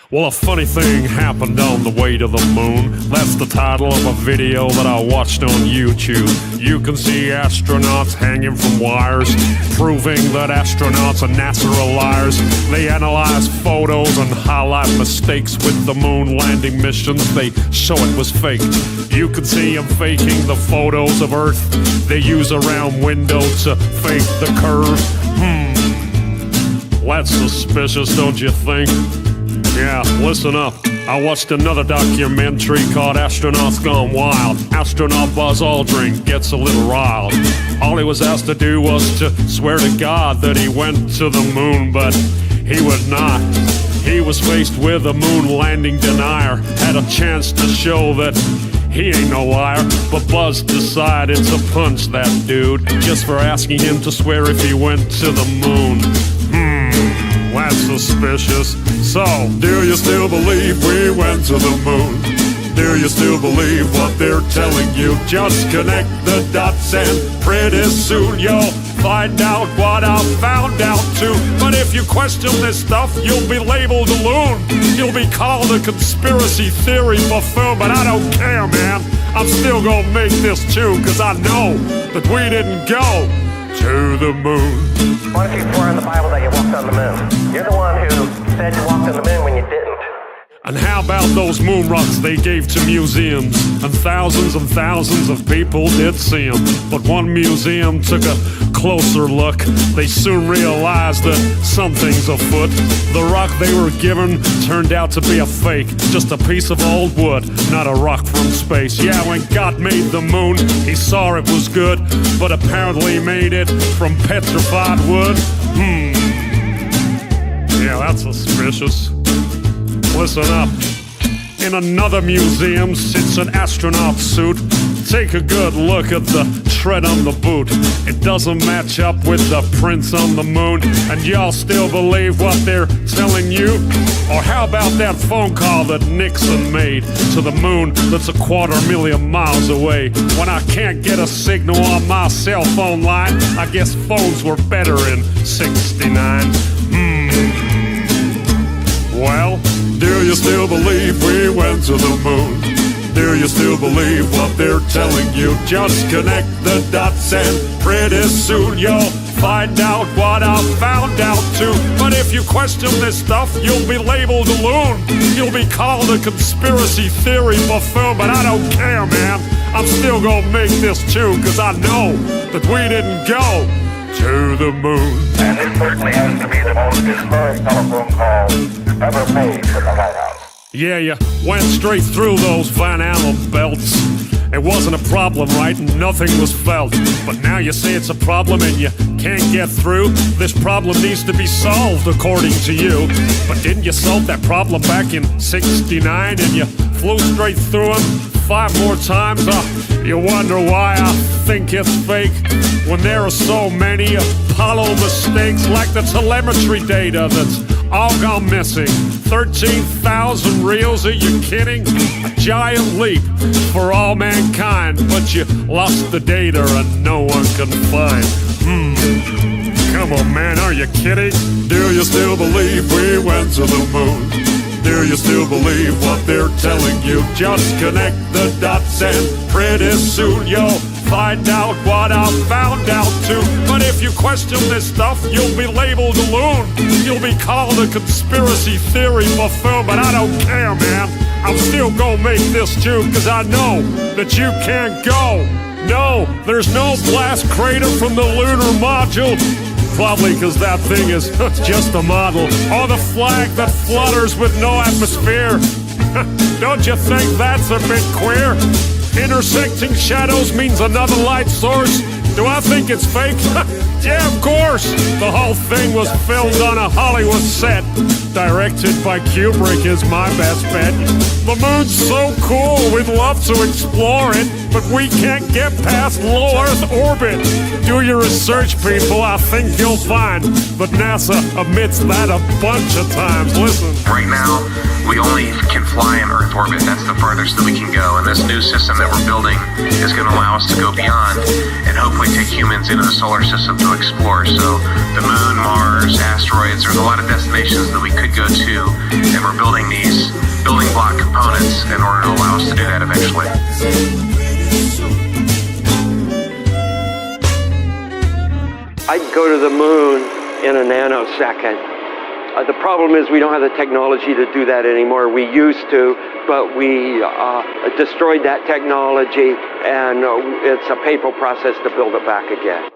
Well, a funny thing happened on the way to the moon. That's the title of a video that I watched on YouTube. You can see astronauts hanging from wires, proving that astronauts and NASA are liars. They analyze photos and highlight mistakes with the moon landing missions. They show it was fake. You can see them faking the photos of Earth. They use a round window to fake the curve. That's suspicious, don't you think? Yeah, listen up. I watched another documentary called Astronauts Gone Wild. Astronaut Buzz Aldrin gets a little riled. All he was asked to do was to swear to God that he went to the moon, but he would not. He was faced with a moon landing denier. Had a chance to show that he ain't no liar, but Buzz decided to punch that dude just for asking him to swear if he went to the moon. That's suspicious. So, do you still believe we went to the moon? Do you still believe what they're telling you? Just connect the dots and pretty soon you'll find out what I found out too. But if you question this stuff, you'll be labeled a loon. You'll be called a conspiracy theory buffoon, but I don't care, man. I'm still gonna make this tune, cause I know that we didn't go to the moon. Why don't you swear in the Bible that you walked on the moon? You're the one who said you walked on the moon when you didn't. And how about those moon rocks they gave to museums? And thousands of people did see them. But one museum took a closer look. They soon realized that something's afoot. The rock they were given turned out to be a fake. Just a piece of old wood, not a rock from space. Yeah, when God made the moon, he saw it was good, but apparently made it from petrified wood. Yeah, that's suspicious. Listen up. In another museum sits an astronaut suit. Take a good look at the tread on the boot. It doesn't match up with the prints on the moon. And y'all still believe what they're telling you? Or how about that phone call that Nixon made to the moon that's 250,000 miles away? When I can't get a signal on my cell phone line, I guess phones were better in '69. Well, do you still believe we went to the moon? Do you still believe what they're telling you? Just connect the dots and pretty soon you'll find out what I found out too. But if you question this stuff, you'll be labeled a loon. You'll be called a conspiracy theory buffoon, but I don't care, man. I'm still gonna make this tune, cause I know that we didn't go to the moon. And this certainly has to be the most historic telephone call ever made from the White House. Yeah, you went straight through those Van Allen belts. It wasn't a problem, right? Nothing was felt. But now you say it's a problem and you can't get through. This problem needs to be solved, according to you. But didn't you solve that problem back in '69 and you flew straight through them 5 more times? You wonder why I think it's fake when there are so many Apollo mistakes, like the telemetry data that's all gone missing. 13,000 reels, are you kidding? A giant leap for all mankind, but you lost the data and no one can find. Come on, man, are you kidding? Do you still believe we went to the moon? Do you still believe what they're telling you? Just connect the dots and pretty soon you'll find out what I found out too. But if you question this stuff, you'll be labeled a loon. You'll be called a conspiracy theory buffoon, but I don't care, man. I'm still gonna make this tune, cause I know that you can't go. No, there's no blast crater from the lunar module. Probably because that thing is just a model. Or the flag that flutters with no atmosphere. Don't you think that's a bit queer? Intersecting shadows means another light source. Do I think it's fake? Yeah, of course. The whole thing was filmed on a Hollywood set. Directed by Kubrick is my best bet. The moon's so cool, we'd love to explore it. but we can't get past low Earth orbit. Do your research, people, I think you'll find. But NASA admits that a bunch of times. Listen. Right now, we only can fly in Earth orbit. That's the farthest that we can go. And this new system that we're building is going to allow us to go beyond and hopefully take humans into the solar system to explore. So the moon, Mars, asteroids, there's a lot of destinations that we could go to, and we're building these building block components in order to allow us to do that eventually. I'd go to the moon in a nanosecond. The problem is we don't have the technology to do that anymore. We used to, but we destroyed that technology, and it's a painful process to build it back again.